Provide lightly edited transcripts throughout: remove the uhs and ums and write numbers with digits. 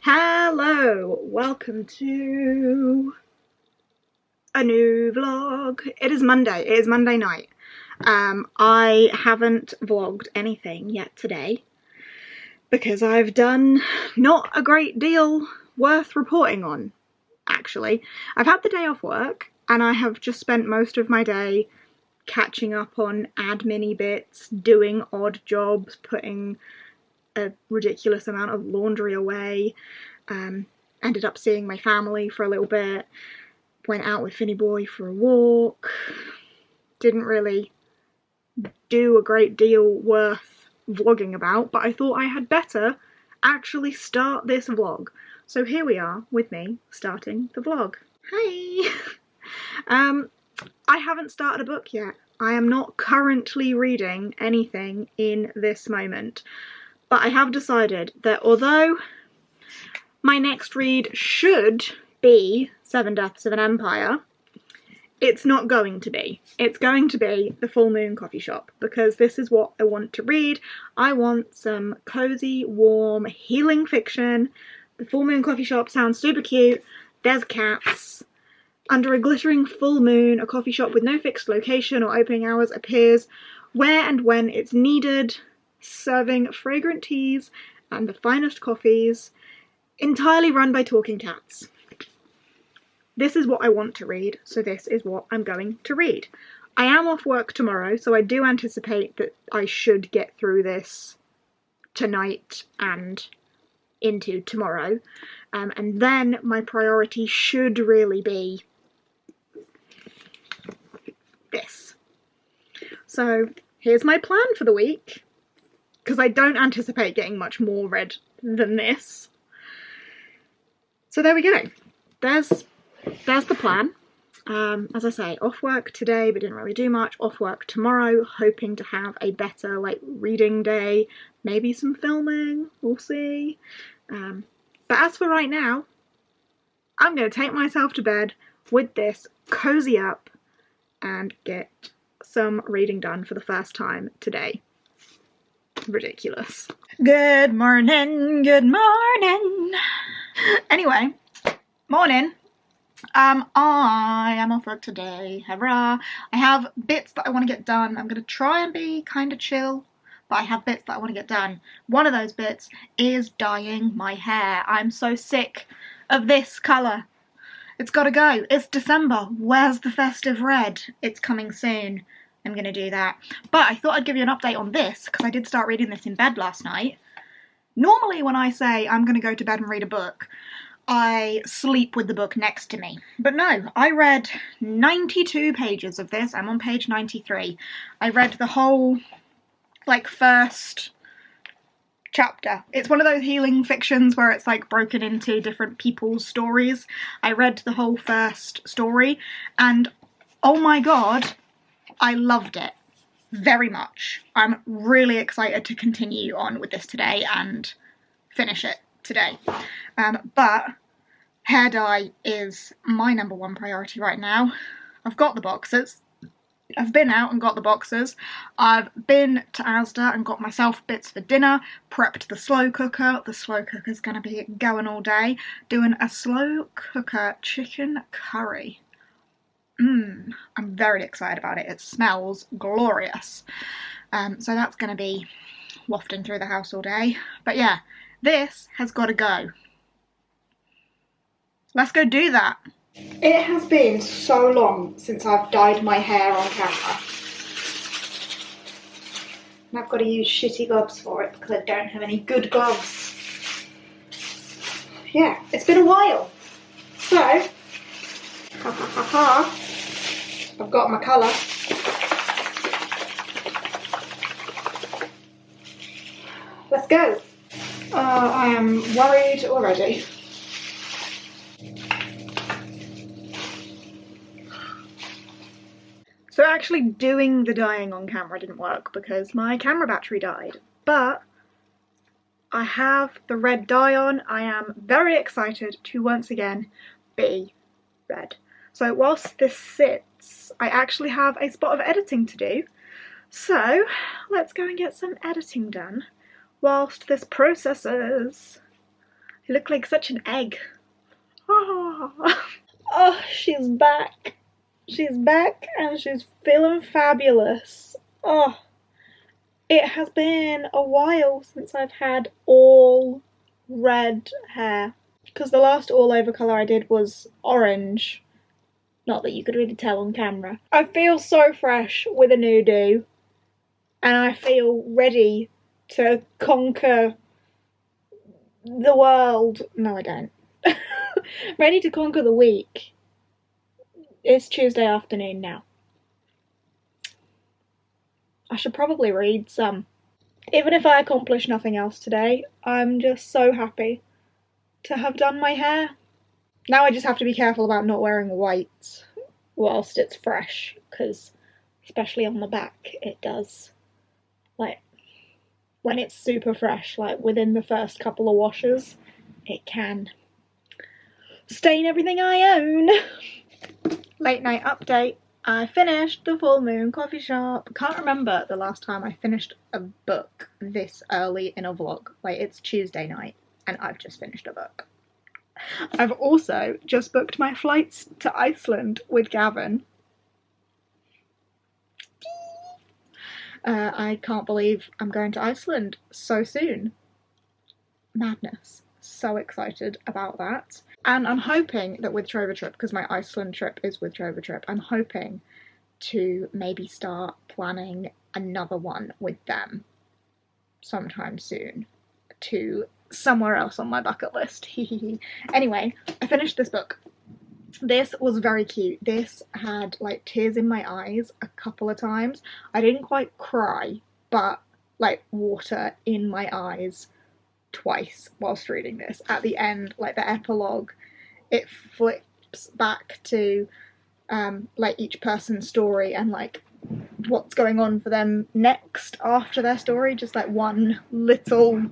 Hello, welcome to a new vlog. It is Monday night. I haven't vlogged anything yet today because I've done not a great deal worth reporting on, actually. I've had the day off work and I have just spent most of my day catching up on admin-y bits, doing odd jobs, putting a ridiculous amount of laundry away. Ended up seeing my family for a little bit, went out with Finny Boy for a walk, didn't really do a great deal worth vlogging about, but I thought I had better actually start this vlog. So here we are with me starting the vlog. Hi! I haven't started a book yet. I am not currently reading anything in this moment. But I have decided that although my next read should be Seven Deaths of an Empire, it's not going to be. It's going to be The Full Moon Coffee Shop, because this is what I want to read. I want some cozy, warm, healing fiction. The Full Moon Coffee Shop sounds super cute. There's cats. Under a glittering full moon, a coffee shop with no fixed location or opening hours appears where and when it's needed, serving fragrant teas and the finest coffees, entirely run by talking cats. This is what I want to read, so this is what I'm going to read. I am off work tomorrow, so I do anticipate that I should get through this tonight and into tomorrow, and then my priority should really be this. So here's my plan for the week, because I don't anticipate getting much more read than this. So there we go. There's the plan. As I say, off work today, but didn't really do much. Off work tomorrow, hoping to have a better reading day, maybe some filming, we'll see. But as for right now, I'm going to take myself to bed with this, cozy up, and get some reading done for the first time today. Ridiculous. Good morning, good morning. Anyway, morning. I am off work today. Hurrah. I have bits that I want to get done. I'm going to try and be kind of chill, but I have bits that I want to get done. One of those bits is dyeing my hair. I'm so sick of this colour. It's got to go. It's December. Where's the festive red? It's coming soon. I'm going to do that. But I thought I'd give you an update on this, because I did start reading this in bed last night. Normally when I say I'm going to go to bed and read a book, I sleep with the book next to me. But no, I read 92 pages of this. I'm on page 93. I read the whole, first chapter. It's one of those healing fictions where it's broken into different people's stories. I read the whole first story and oh my god, I loved it very much. I'm really excited to continue on with this today and finish it today. But hair dye is my number one priority right now. I've got the boxes. I've been out and got the boxes. I've been to Asda and got myself bits for dinner, prepped the slow cooker. The slow cooker's going to be going all day. Doing a slow cooker chicken curry. I'm very excited about it. It smells glorious. So that's going to be wafting through the house all day. But yeah, this has got to go. Let's go do that. It has been so long since I've dyed my hair on camera. And I've got to use shitty gloves for it because I don't have any good gloves. Yeah, it's been a while. So, I've got my colour. Let's go. I am worried already. So actually doing the dyeing on camera didn't work because my camera battery died, but I have the red dye on. I am very excited to once again be red. So whilst this sits, I actually have a spot of editing to do. So let's go and get some editing done whilst this processes. You look like such an egg. Oh, she's back. She's back and she's feeling fabulous. Oh, it has been a while since I've had all red hair. Because the last all over colour I did was orange. Not that you could really tell on camera. I feel so fresh with a new do. And I feel ready to conquer the world. No, I don't. Ready to conquer the week. It's Tuesday afternoon now. I should probably read some. Even if I accomplish nothing else today, I'm just so happy to have done my hair. Now I just have to be careful about not wearing white whilst it's fresh, because especially on the back it does, like, when it's super fresh, like within the first couple of washes, it can stain everything I own. Late night update. I finished The Full Moon Coffee Shop. Can't remember the last time I finished a book this early in a vlog. Like, it's Tuesday night and I've just finished a book. I've also just booked my flights to Iceland with Gavin. I can't believe I'm going to Iceland so soon. Madness. So excited about that. And I'm hoping that with Trover Trip, because my Iceland trip is with Trover Trip, I'm hoping to maybe start planning another one with them sometime soon to somewhere else on my bucket list. Anyway, I finished this book. This was very cute. This had like tears in my eyes a couple of times. I didn't quite cry, but like water in my eyes twice whilst reading this. At the end, like the epilogue, it flips back to like each person's story and like what's going on for them next after their story. Just like one little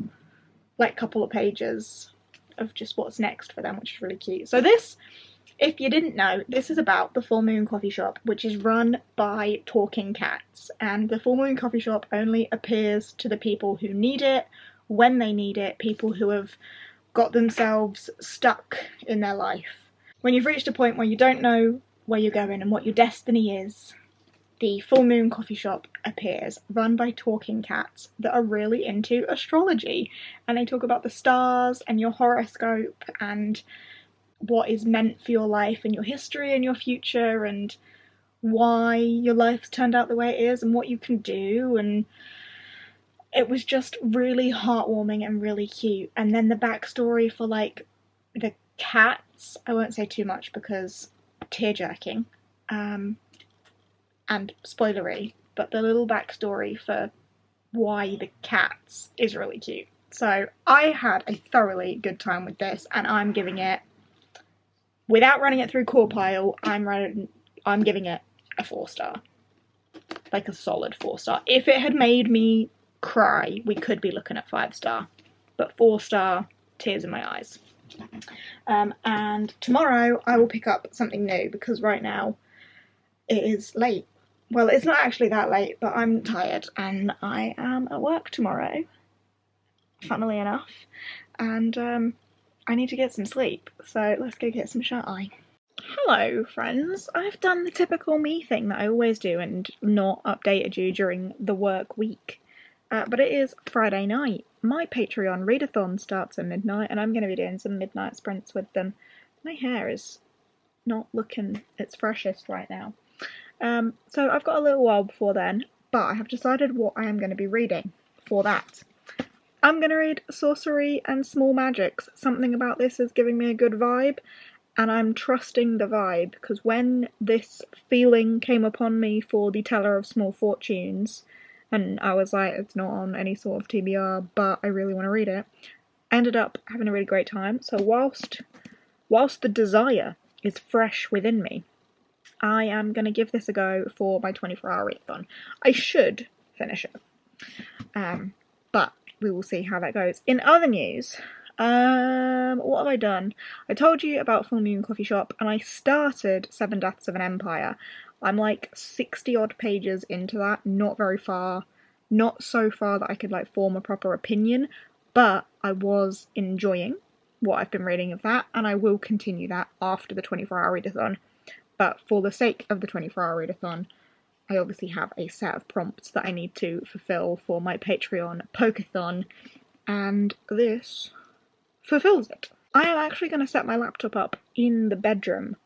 like couple of pages of just what's next for them, which is really cute. So this, if you didn't know, this is about the Full Moon Coffee Shop, which is run by talking cats, and the Full Moon Coffee Shop only appears to the people who need it, when they need it, people who have got themselves stuck in their life. When you've reached a point where you don't know where you're going and what your destiny is, the Full Moon Coffee Shop appears, run by talking cats that are really into astrology, and they talk about the stars and your horoscope and what is meant for your life and your history and your future and why your life's turned out the way it is and what you can do, and it was just really heartwarming and really cute. And then the backstory for like the cats, I won't say too much because tear-jerking and spoilery, but the little backstory for why the cats is really cute. So I had a thoroughly good time with this, and I'm giving it, without running it through Core Pile, I'm giving it a 4-star. Like a solid 4-star. If it had made me cry, we could be looking at 5-star. But 4-star, tears in my eyes. And tomorrow I will pick up something new, because right now it is late. Well, it's not actually that late, but I'm tired and I am at work tomorrow, funnily enough, and I need to get some sleep, so let's go get some shut-eye. Hello friends, I've done the typical me thing that I always do and not updated you during the work week, but it is Friday night. My Patreon readathon starts at midnight and I'm going to be doing some midnight sprints with them. My hair is not looking its freshest right now. So I've got a little while before then, but I have decided what I am going to be reading for that. I'm going to read Sorcery and Small Magics. Something about this is giving me a good vibe, and I'm trusting the vibe, because when this feeling came upon me for The Teller of Small Fortunes, and I was like, it's not on any sort of TBR, but I really want to read it, I ended up having a really great time. So whilst the desire is fresh within me, I am going to give this a go for my 24-hour readathon. I should finish it, but we will see how that goes. In other news, what have I done? I told you about Full Moon Coffee Shop, and I started 7 Deaths of an Empire. I'm like 60 odd pages into that, not very far, not so far that I could like form a proper opinion, but I was enjoying what I've been reading of that, and I will continue that after the 24-hour readathon. But for the sake of the 24-hour readathon, I obviously have a set of prompts that I need to fulfill for my Patreon Pokeathon, and this fulfills it. I am actually going to set my laptop up in the bedroom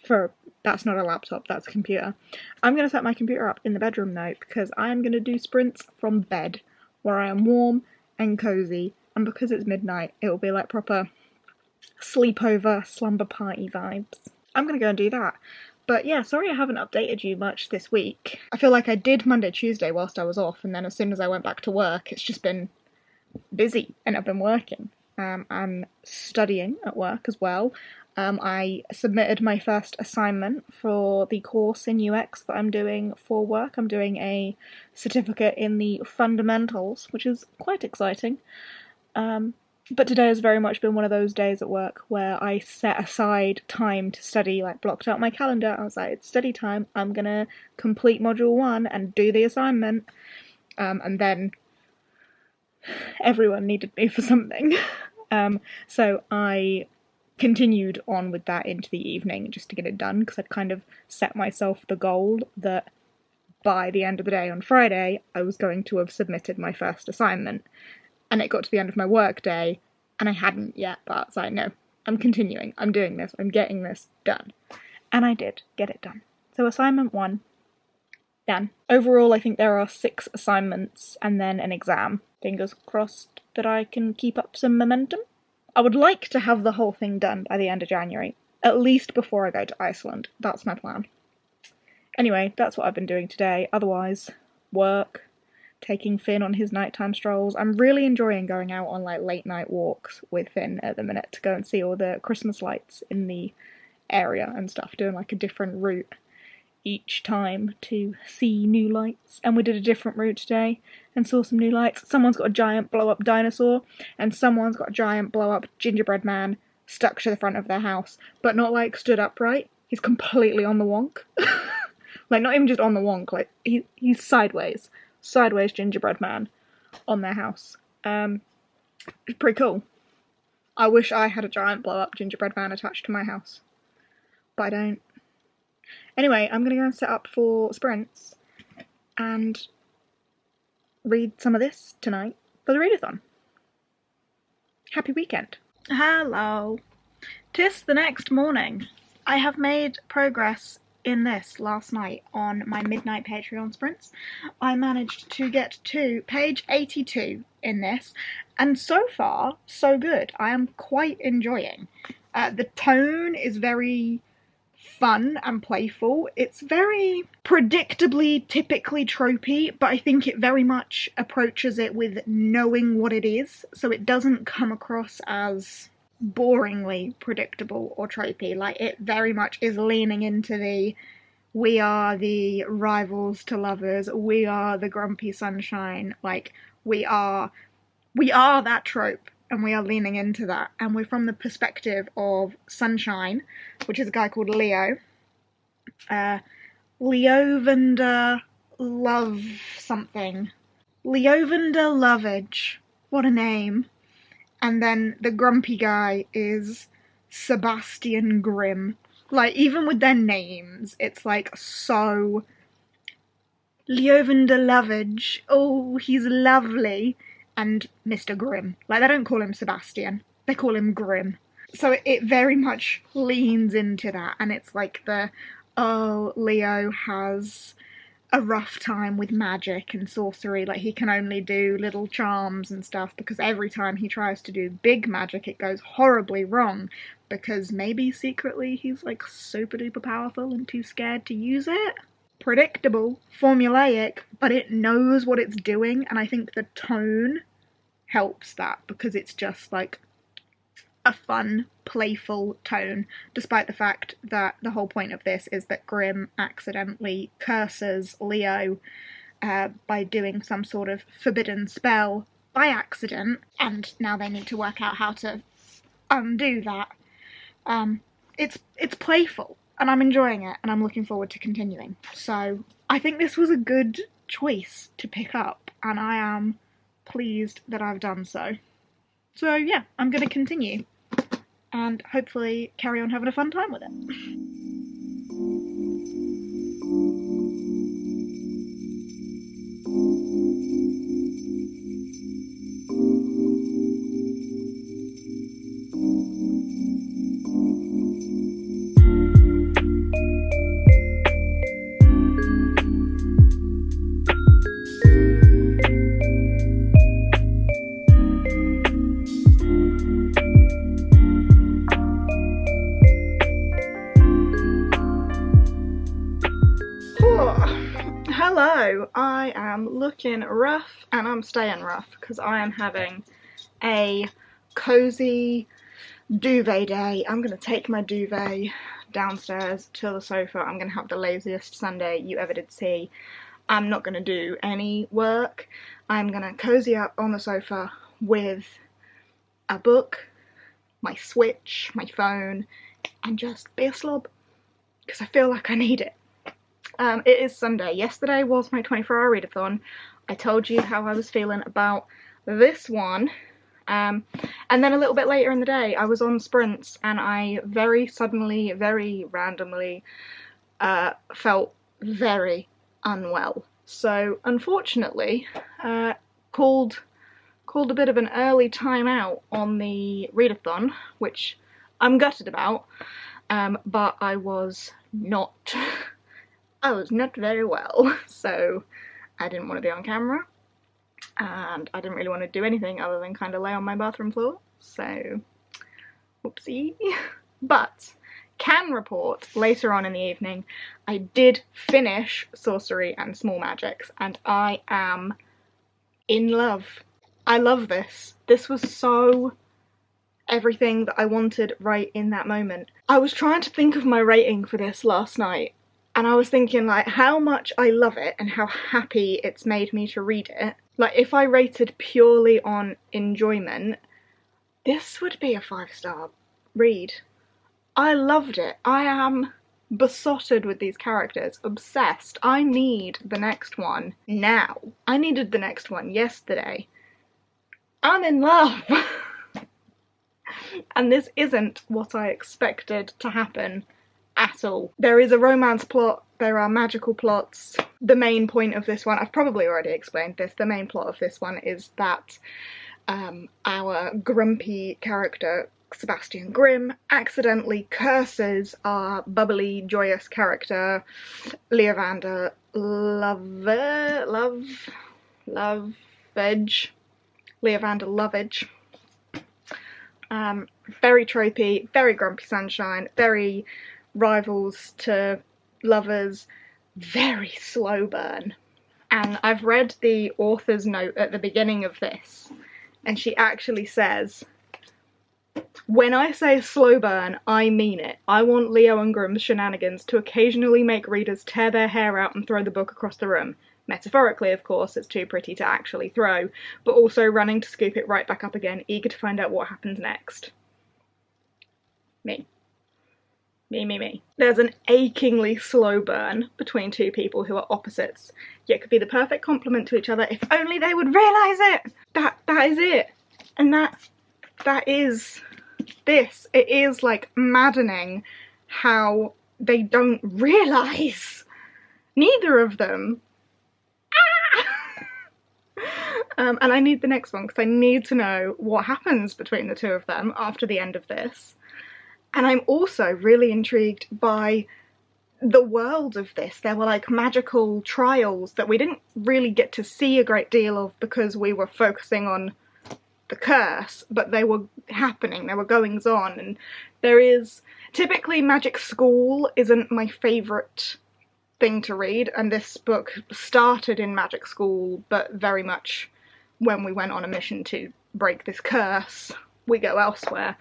for... That's not a laptop, that's a computer. I'm going to set my computer up in the bedroom though, because I am going to do sprints from bed, where I am warm and cosy, and because it's midnight, it will be like proper sleepover, slumber party vibes. I'm going to go and do that. But yeah, sorry I haven't updated you much this week. I feel like I did Monday, Tuesday whilst I was off, and then as soon as I went back to work, it's just been busy, and I've been working. I'm studying at work as well. I submitted my first assignment for the course in UX that I'm doing for work. I'm doing a certificate in the fundamentals, which is quite exciting. But today has very much been one of those days at work where I set aside time to study, like blocked out my calendar. I was like, it's study time, I'm gonna complete module 1 and do the assignment. And then everyone needed me for something. So I continued on with that into the evening just to get it done, because I'd kind of set myself the goal that by the end of the day on Friday, I was going to have submitted my first assignment. And it got to the end of my work day, and I hadn't yet, but I was like, no, I'm continuing, I'm doing this, I'm getting this done. And I did get it done. So assignment 1, done. Overall, I think there are 6 assignments and then an exam. Fingers crossed that I can keep up some momentum. I would like to have the whole thing done by the end of January, at least before I go to Iceland. That's my plan. Anyway, that's what I've been doing today. Otherwise, work, taking Finn on his nighttime strolls. I'm really enjoying going out on like late night walks with Finn at the minute to go and see all the Christmas lights in the area and stuff, doing like a different route each time to see new lights. And we did a different route today and saw some new lights. Someone's got a giant blow up dinosaur and someone's got a giant blow up gingerbread man stuck to the front of their house, but not like stood upright. He's completely on the wonk. Like not even just on the wonk, like he's sideways gingerbread man on their house. It's pretty cool. I wish I had a giant blow up gingerbread man attached to my house, but I don't. Anyway, I'm gonna go and set up for sprints and read some of this tonight for the readathon. Happy weekend. Hello. 'Tis the next morning. I have made progress in this last night on my midnight Patreon sprints. I managed to get to page 82 in this, and so far, so good. I am quite enjoying. The tone is very fun and playful. It's very predictably, typically tropey, but I think it very much approaches it with knowing what it is, so it doesn't come across as boringly predictable or tropey. Like, it very much is leaning into the we are the rivals to lovers, we are the grumpy sunshine, like we are that trope, and we are leaning into that, and we're from the perspective of Sunshine, which is a guy called Leo. Leovander Love something. Leovander Lovage. What a name. And then the grumpy guy is Sebastian Grimm. Like, even with their names, it's like so... Leovander Lovage. Oh, he's lovely. And Mr. Grimm. Like, they don't call him Sebastian. They call him Grimm. So it very much leans into that. And it's like the, oh, Leo has a rough time with magic and sorcery. Like, he can only do little charms and stuff because every time he tries to do big magic, it goes horribly wrong. Because maybe secretly he's like super duper powerful and too scared to use it. Predictable, formulaic, but it knows what it's doing, and I think the tone helps that because it's just like a fun, playful tone, despite the fact that the whole point of this is that Grimm accidentally curses Leo by doing some sort of forbidden spell by accident, and now they need to work out how to undo that. It's playful, and I'm enjoying it, and I'm looking forward to continuing. So I think this was a good choice to pick up, and I am pleased that I've done so. So yeah, I'm going to continue. and hopefully carry on having a fun time with it. Hello, I am looking rough and I'm staying rough because I am having a cozy duvet day. I'm going to take my duvet downstairs to the sofa. I'm going to have the laziest Sunday you ever did see. I'm not going to do any work. I'm going to cozy up on the sofa with a book, my Switch, my phone, and just be a slob because I feel like I need it. It is Sunday. Yesterday was my 24-hour readathon. I told you how I was feeling about this one. And then a little bit later in the day, I was on sprints and I very suddenly, very randomly felt very unwell. So unfortunately, called a bit of an early time out on the readathon, which I'm gutted about, but I was not very well, so I didn't want to be on camera, and I didn't really want to do anything other than kind of lay on my bathroom floor, so whoopsie. But can report later on in the evening I did finish Sorcery and Small Magics, and I am in love. I love this. This was so everything that I wanted right in that moment. I was trying to think of my rating for this last night, and I was thinking like how much I love it and how happy it's made me to read it. Like if I rated purely on enjoyment, this would be a 5-star read. I loved it. I am besotted with these characters, obsessed. I need the next one now. I needed the next one yesterday. I'm in love. And this isn't what I expected to happen at all. There is a romance plot, there are magical plots. The main point of this one, I've probably already explained this, the main plot of this one is that our grumpy character, Sebastian Grimm, accidentally curses our bubbly, joyous character, Leavander Lovage. Very tropey, very grumpy sunshine, very rivals to lovers, very slow burn. And I've read the author's note at the beginning of this, and she actually says, "When I say slow burn, I mean it. I want Leo and Grimm's shenanigans to occasionally make readers tear their hair out and throw the book across the room. Metaphorically, of course, it's too pretty to actually throw, but also running to scoop it right back up again, eager to find out what happens next." Me. Me. There's an achingly slow burn between two people who are opposites, yet could be the perfect complement to each other if only they would realise it! That is it! And that is this. It is like maddening how they don't realise. Neither of them. And I need the next one because I need to know what happens between the two of them after the end of this. And I'm also really intrigued by the world of this. There were like magical trials that we didn't really get to see a great deal of because we were focusing on the curse, but they were happening, there were goings on, and there is... Typically Magic School isn't my favourite thing to read, and this book started in Magic School, but very much when we went on a mission to break this curse, we go elsewhere.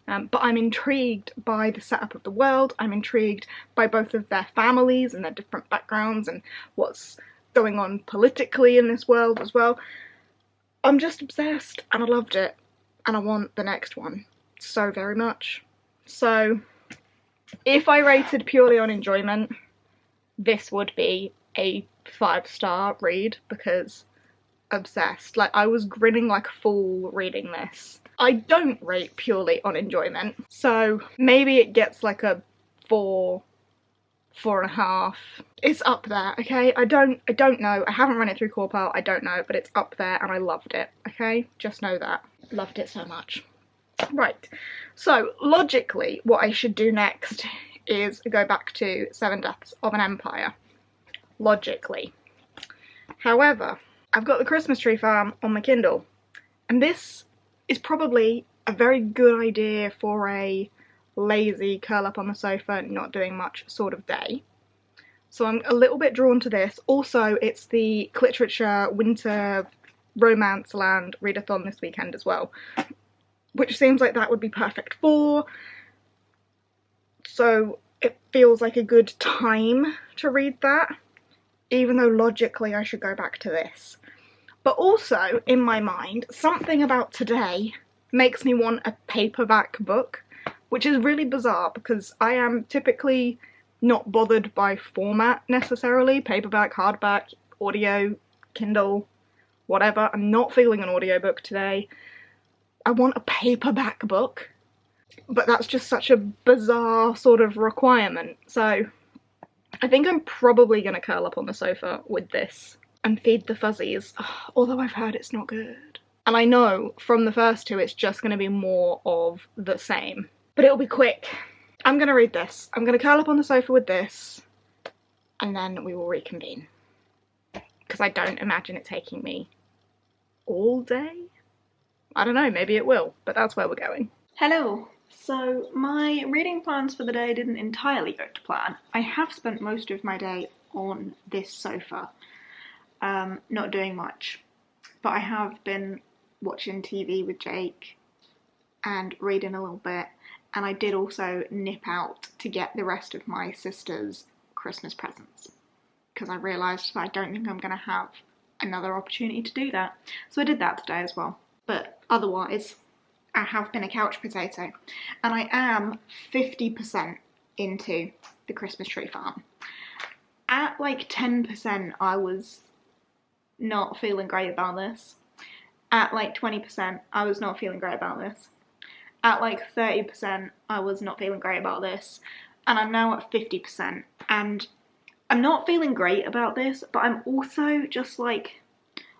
But I'm intrigued by the setup of the world, I'm intrigued by both of their families and their different backgrounds and what's going on politically in this world as well. I'm just obsessed, and I loved it, and I want the next one so very much. So, if I rated purely on enjoyment, this would be a 5-star read, because obsessed. Like, I was grinning like a fool reading this. I don't rate purely on enjoyment, so maybe it gets like a 4, 4.5. It's up there, okay? I don't know. I haven't run it through Corpal, I don't know, but it's up there and I loved it, okay? Just know that. Loved it so much. Right, so logically what I should do next is go back to Seven Deaths of an Empire. Logically. However, I've got the Christmas Tree Farm on my Kindle, and this is probably a very good idea for a lazy, curl up on the sofa, not doing much sort of day. So I'm a little bit drawn to this. Also, it's the Cliterature Winter Romance Land readathon this weekend as well, which seems like that would be perfect for. So it feels like a good time to read that, even though logically I should go back to this. But also, in my mind, something about today makes me want a paperback book, which is really bizarre because I am typically not bothered by format necessarily. Paperback, hardback, audio, Kindle, whatever. I'm not feeling an audiobook today. I want a paperback book, but that's just such a bizarre sort of requirement. So I think I'm probably going to curl up on the sofa with this and feed the fuzzies, although I've heard it's not good. And I know from the first two it's just going to be more of the same. But it'll be quick. I'm going to read this. I'm going to curl up on the sofa with this, and then we will reconvene. Because I don't imagine it taking me all day? I don't know, maybe it will, but that's where we're going. Hello. So my reading plans for the day didn't entirely go to plan. I have spent most of my day on this sofa, not doing much, but I have been watching TV with Jake and reading a little bit, and I did also nip out to get the rest of my sister's Christmas presents because I realised that I don't think I'm going to have another opportunity to do that, so I did that today as well. But otherwise, I have been a couch potato, and I am 50% into the Christmas Tree Farm. At like 10%, I was not feeling great about this. At like 20%, I was not feeling great about this. At like 30%, I was not feeling great about this. And I'm now at 50%. And I'm not feeling great about this, but I'm also just like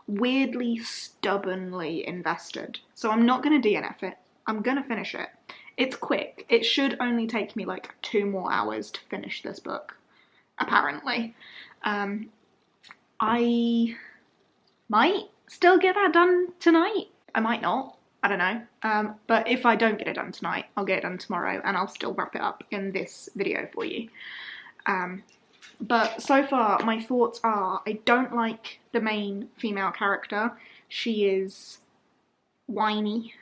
weirdly stubbornly invested. So I'm not going to DNF it. I'm going to finish it. It's quick. It should only take me like 2 more hours to finish this book, apparently. I might still get that done tonight. I might not. I don't know. But if I don't get it done tonight, I'll get it done tomorrow and I'll still wrap it up in this video for you. But so far, my thoughts are, I don't like the main female character. She is whiny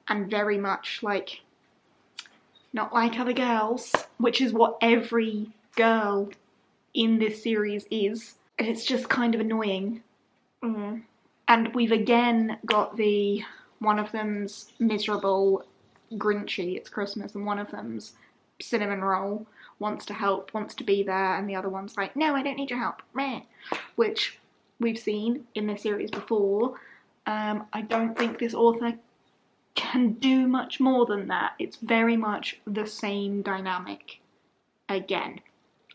and very much like, not like other girls, which is what every girl in this series is. It's just kind of annoying. And we've again got one of them's miserable, grinchy, it's Christmas, and one of them's cinnamon roll, wants to help, wants to be there, and the other one's like, no, I don't need your help, meh. Which we've seen in this series before. I don't think this author can do much more than that. It's very much the same dynamic again.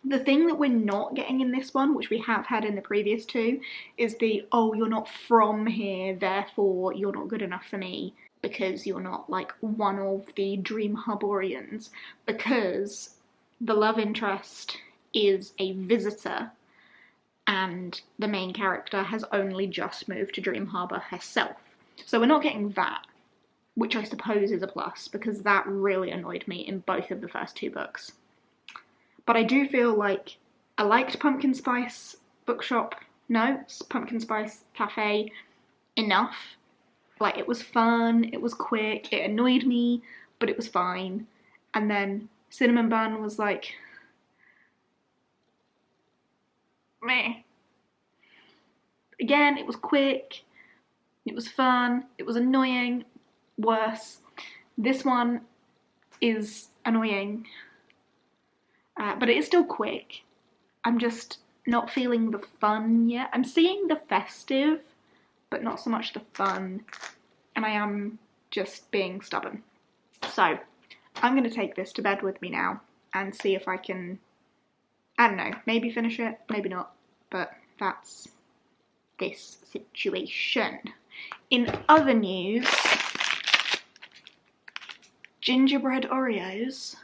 The thing that we're not getting in this one, which we have had in the previous two, is the, oh, you're not from here, therefore you're not good enough for me, because you're not like one of the Dream Harborians, because the love interest is a visitor and the main character has only just moved to Dream Harbor herself. So we're not getting that, which I suppose is a plus, because that really annoyed me in both of the first 2 books. But I do feel like I liked Pumpkin Spice Bookshop, Pumpkin Spice Cafe enough. Like, it was fun, it was quick, it annoyed me, but it was fine. And then Cinnamon Bun was like, meh. Again, it was quick, it was fun, it was annoying, worse. This one is annoying, but it is still quick. I'm just not feeling the fun yet. I'm seeing the festive, but not so much the fun. And I am just being stubborn. So I'm going to take this to bed with me now and see if I can, I don't know, maybe finish it, maybe not, but that's this situation. In other news, gingerbread Oreos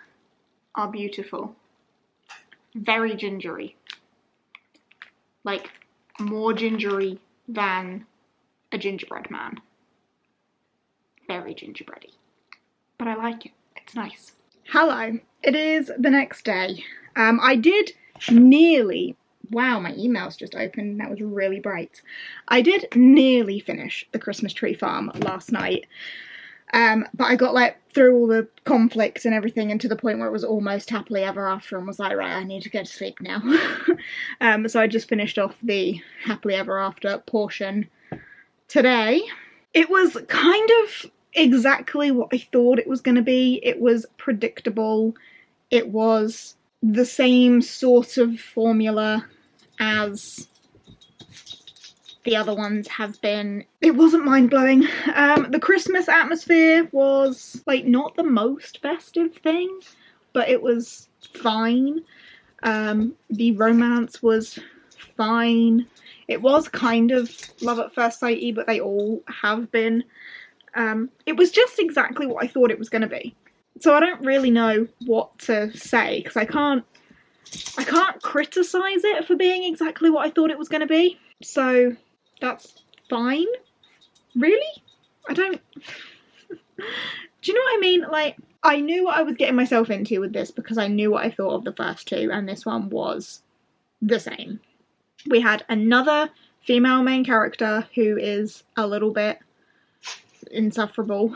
are beautiful. Very gingery. Like, more gingery than a gingerbread man. Very gingerbready. But I like it. It's nice. Hello. It is the next day. I did nearly... Wow, my email's just opened. That was really bright. I did nearly finish the Christmas tree farm last night. But I got like through all the conflicts and everything and to the point where it was almost happily ever after and was like, right, I need to go to sleep now. So I just finished off the happily ever after portion today. It was kind of exactly what I thought it was going to be. It was predictable. It was the same sort of formula as the other ones have been. It wasn't mind-blowing. The Christmas atmosphere was like not the most festive thing, but it was fine. The romance was fine. It was kind of love at first sight-y, but they all have been. It was just exactly what I thought it was going to be. So I don't really know what to say, because I can't criticise it for being exactly what I thought it was going to be. So that's fine. Really? I don't... Do you know what I mean? Like, I knew what I was getting myself into with this because I knew what I thought of the first two, and this one was the same. We had another female main character who is a little bit insufferable.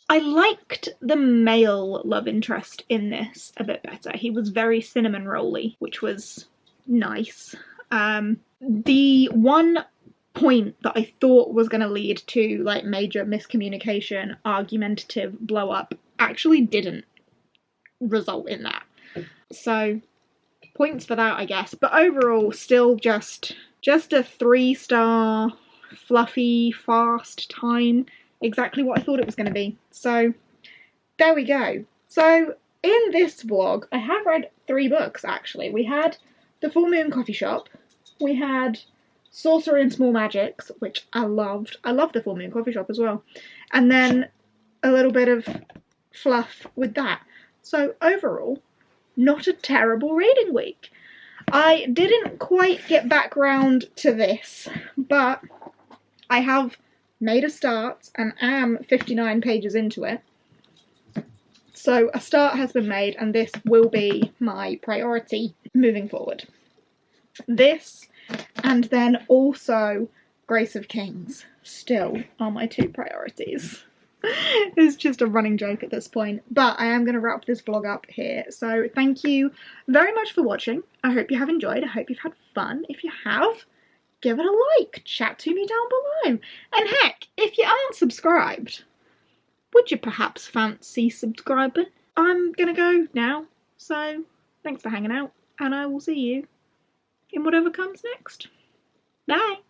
I liked the male love interest in this a bit better. He was very cinnamon rolly, which was nice. The one point that I thought was going to lead to like major miscommunication, argumentative blow up, actually didn't result in that. So points for that, I guess. But overall, still just a 3-star fluffy fast time. Exactly what I thought it was going to be. So there we go. So in this vlog, I have read 3 books actually. We had The Full Moon Coffee Shop. We had Sorcery and Small Magics, which I loved. I loved The Full Moon Coffee Shop as well. And then a little bit of fluff with that. So overall, not a terrible reading week. I didn't quite get back round to this, but I have made a start and am 59 pages into it. So a start has been made and this will be my priority moving forward. This and then also Grace of Kings still are my 2 priorities. It's just a running joke at this point, but I am going to wrap this vlog up here. So thank you very much for watching. I hope you have enjoyed. I hope you've had fun. If you have, give it a like, chat to me down below. And heck, if you aren't subscribed, would you perhaps fancy subscribing? I'm gonna go now, so thanks for hanging out, and I will see you in whatever comes next. Bye!